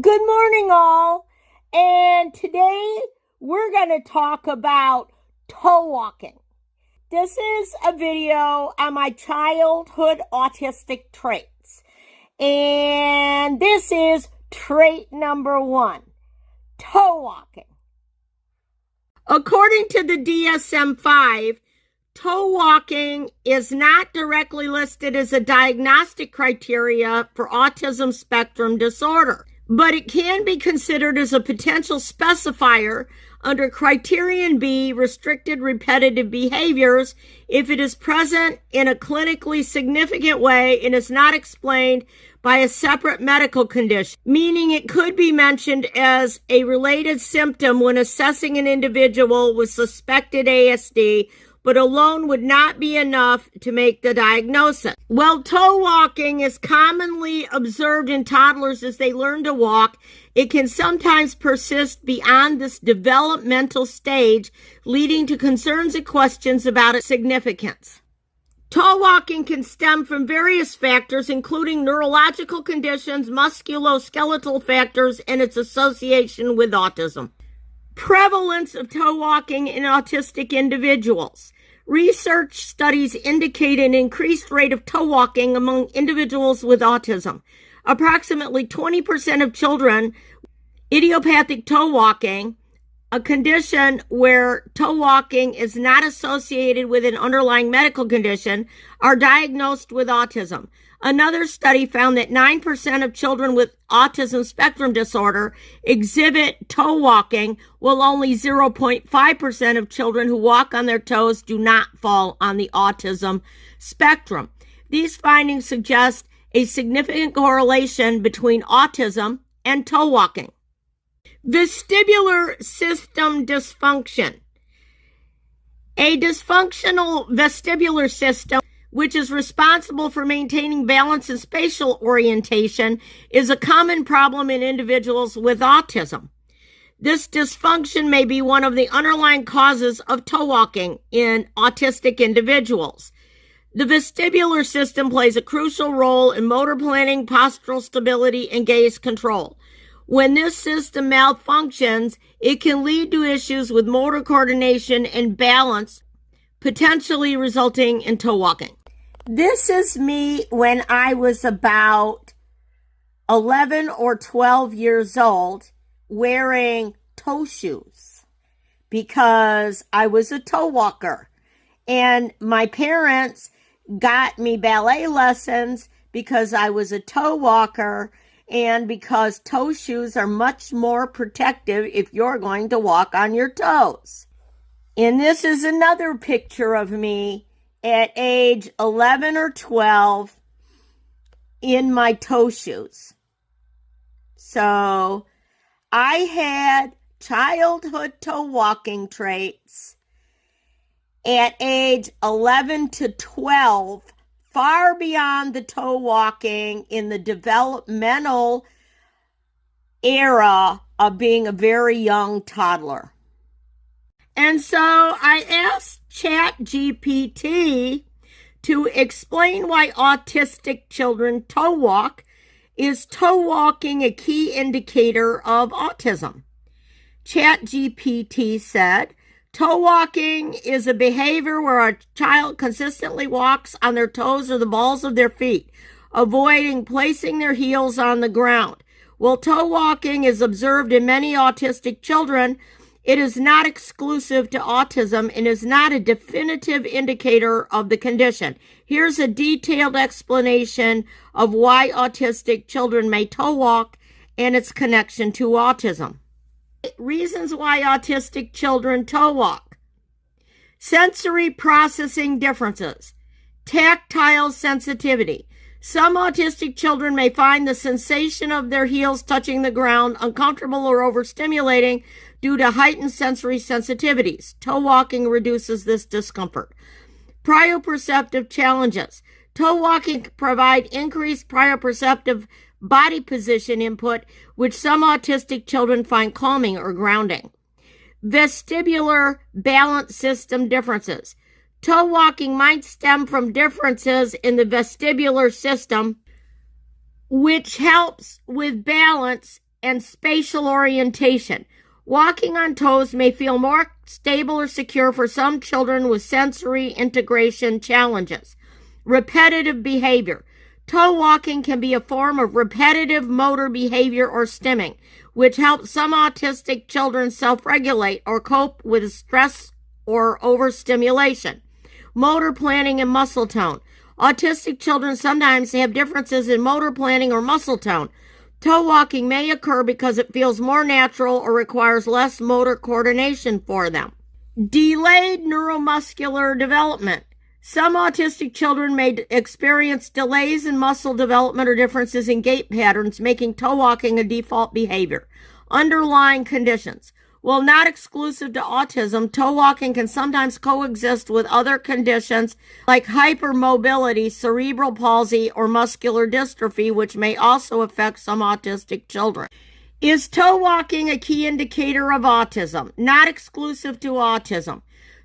Good morning, all. And today we're going to talk about toe walking. This is a video on my childhood autistic traits. And this is trait number 1, toe walking. According to the DSM-5, toe walking is not directly listed as a diagnostic criteria for autism spectrum disorder, but it can be considered as a potential specifier under Criterion B, restricted repetitive behaviors, if it is present in a clinically significant way and is not explained by a separate medical condition, meaning it could be mentioned as a related symptom when assessing an individual with suspected ASD, but alone would not be enough to make the diagnosis. While toe walking is commonly observed in toddlers as they learn to walk, it can sometimes persist beyond this developmental stage, leading to concerns and questions about its significance. Toe walking can stem from various factors, including neurological conditions, musculoskeletal factors, and its association with autism. Prevalence of toe walking in autistic individuals. Research studies indicate an increased rate of toe walking among individuals with autism. Approximately 20% of children idiopathic toe walking, a condition where toe walking is not associated with an underlying medical condition, are diagnosed with autism. Another study found that 9% of children with autism spectrum disorder exhibit toe walking, while only 0.5% of children who walk on their toes do not fall on the autism spectrum. These findings suggest a significant correlation between autism and toe walking. Vestibular system dysfunction. A dysfunctional vestibular system, which is responsible for maintaining balance and spatial orientation, is a common problem in individuals with autism. This dysfunction may be one of the underlying causes of toe walking in autistic individuals. The vestibular system plays a crucial role in motor planning, postural stability, and gaze control. When this system malfunctions, it can lead to issues with motor coordination and balance, potentially resulting in toe walking. This is me when I was about 11 or 12 years old, wearing toe shoes because I was a toe walker. And my parents got me ballet lessons because I was a toe walker and because toe shoes are much more protective if you're going to walk on your toes. And this is another picture of me at age 11 or 12 in my toe shoes. So I had childhood toe walking traits at age 11 to 12, far beyond the toe walking in the developmental era of being a very young toddler. And so I asked ChatGPT to explain why autistic children toe walk. Is toe walking a key indicator of autism? ChatGPT said, toe walking is a behavior where a child consistently walks on their toes or the balls of their feet, avoiding placing their heels on the ground. While toe walking is observed in many autistic children, it is not exclusive to autism and is not a definitive indicator of the condition. Here's a detailed explanation of why autistic children may toe walk and its connection to autism. Reasons why autistic children toe walk. Sensory processing differences. Tactile sensitivity. Some autistic children may find the sensation of their heels touching the ground uncomfortable or overstimulating due to heightened sensory sensitivities. Toe walking reduces this discomfort. Proprioceptive challenges. Toe walking provide increased proprioceptive body position input, which some autistic children find calming or grounding. Vestibular balance system differences. Toe walking might stem from differences in the vestibular system, which helps with balance and spatial orientation. Walking on toes may feel more stable or secure for some children with sensory integration challenges. Repetitive behavior. Toe walking can be a form of repetitive motor behavior or stimming, which helps some autistic children self-regulate or cope with stress or overstimulation. Motor planning and muscle tone. Autistic children sometimes have differences in motor planning or muscle tone. Toe walking may occur because it feels more natural or requires less motor coordination for them. Delayed neuromuscular development. Some autistic children may experience delays in muscle development or differences in gait patterns, making toe walking a default behavior. Underlying conditions. While not exclusive to autism, toe walking can sometimes coexist with other conditions like hypermobility, cerebral palsy, or muscular dystrophy, which may also affect some autistic children. Is toe walking a key indicator of autism? Not exclusive to autism.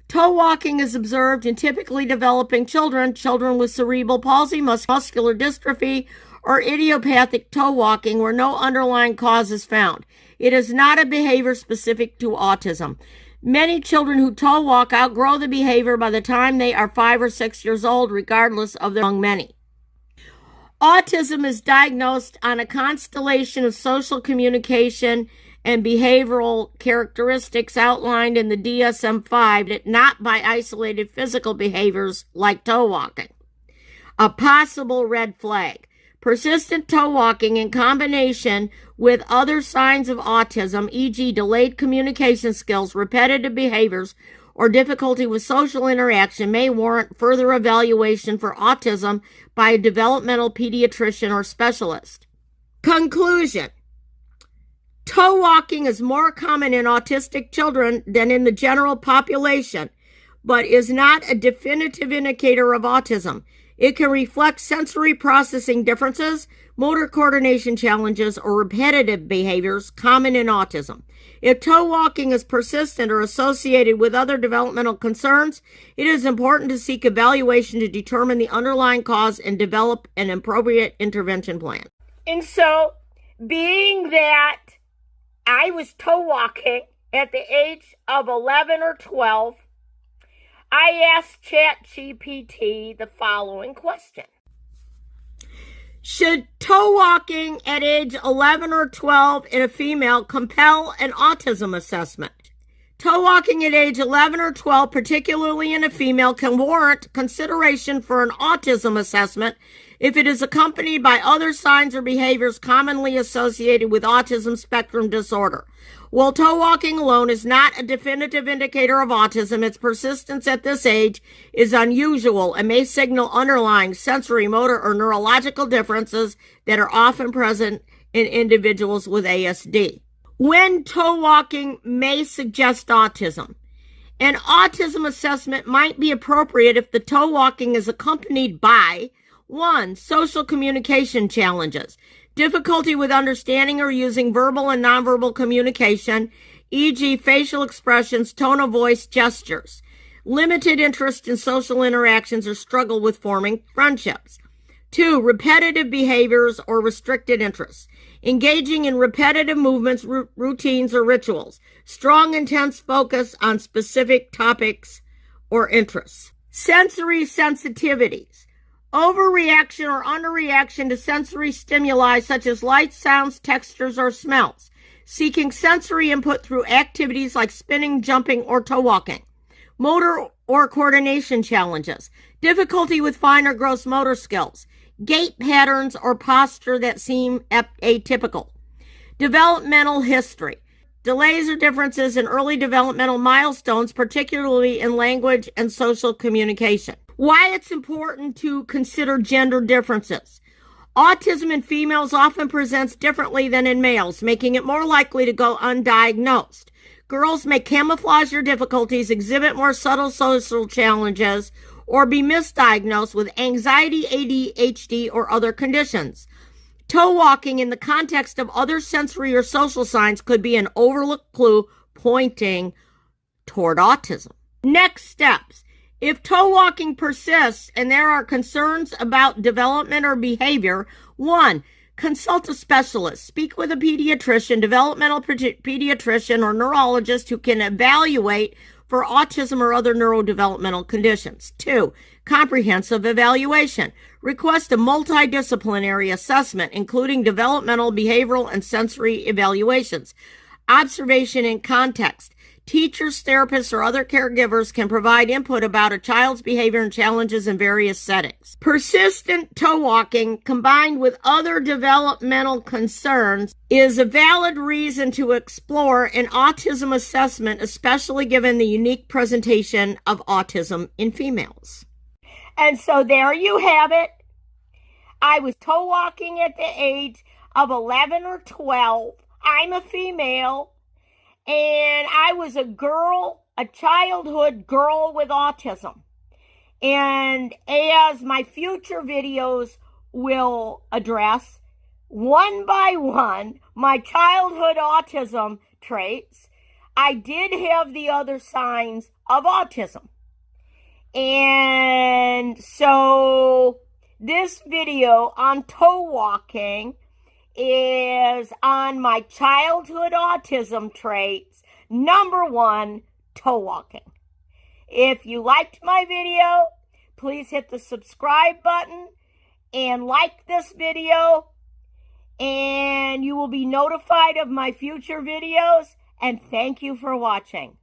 Toe walking is observed in typically developing children, children with cerebral palsy, muscular dystrophy, or idiopathic toe walking where no underlying cause is found. It is not a behavior specific to autism. Many children who toe walk outgrow the behavior by the time they are 5 or 6 years old, regardless of their among many. Autism is diagnosed on a constellation of social communication and behavioral characteristics outlined in the DSM-5, not by isolated physical behaviors like toe walking. A possible red flag. Persistent toe walking in combination with other signs of autism, e.g. delayed communication skills, repetitive behaviors, or difficulty with social interaction may warrant further evaluation for autism by a developmental pediatrician or specialist. Conclusion. Toe walking is more common in autistic children than in the general population, but is not a definitive indicator of autism. It can reflect sensory processing differences, motor coordination challenges, or repetitive behaviors common in autism. If toe walking is persistent or associated with other developmental concerns, it is important to seek evaluation to determine the underlying cause and develop an appropriate intervention plan. And so, being that I was toe walking at the age of 11 or 12, I asked ChatGPT the following question. Should toe walking at age 11 or 12 in a female compel an autism assessment? Toe walking at age 11 or 12, particularly in a female, can warrant consideration for an autism assessment if it is accompanied by other signs or behaviors commonly associated with autism spectrum disorder. While toe walking alone is not a definitive indicator of autism, its persistence at this age is unusual and may signal underlying sensory, motor, or neurological differences that are often present in individuals with ASD. When toe walking may suggest autism. An autism assessment might be appropriate if the toe walking is accompanied by 1. Social communication challenges. Difficulty with understanding or using verbal and nonverbal communication, e.g. facial expressions, tone of voice, gestures. Limited interest in social interactions or struggle with forming friendships. 2. Repetitive behaviors or restricted interests. Engaging in repetitive movements, routines, or rituals. Strong, intense focus on specific topics or interests. Sensory sensitivities. Overreaction or underreaction to sensory stimuli such as lights, sounds, textures, or smells. Seeking sensory input through activities like spinning, jumping, or toe walking. Motor or coordination challenges. Difficulty with fine or gross motor skills. Gait patterns or posture that seem atypical. Developmental history. Delays or differences in early developmental milestones, particularly in language and social communication. Why it's important to consider gender differences. Autism in females often presents differently than in males, making it more likely to go undiagnosed. Girls may camouflage their difficulties, exhibit more subtle social challenges, or be misdiagnosed with anxiety, ADHD, or other conditions. Toe walking in the context of other sensory or social signs could be an overlooked clue pointing toward autism. Next steps. If toe walking persists and there are concerns about development or behavior, 1. consult a specialist. Speak with a pediatrician, developmental pediatrician, or neurologist who can evaluate for autism or other neurodevelopmental conditions. 2, comprehensive evaluation. Request a multidisciplinary assessment, including developmental, behavioral, and sensory evaluations. Observation in context. Teachers, therapists, or other caregivers can provide input about a child's behavior and challenges in various settings. Persistent toe walking combined with other developmental concerns is a valid reason to explore an autism assessment, especially given the unique presentation of autism in females. And so there you have it. I was toe walking at the age of 11 or 12. I'm a female. And I was a girl, a childhood girl with autism. And as my future videos will address, one by one, my childhood autism traits, I did have the other signs of autism. And so this video on toe walking is on my childhood autism traits. Number 1, toe walking. If you liked my video, please hit the subscribe button and like this video, and you will be notified of my future videos. And thank you for watching.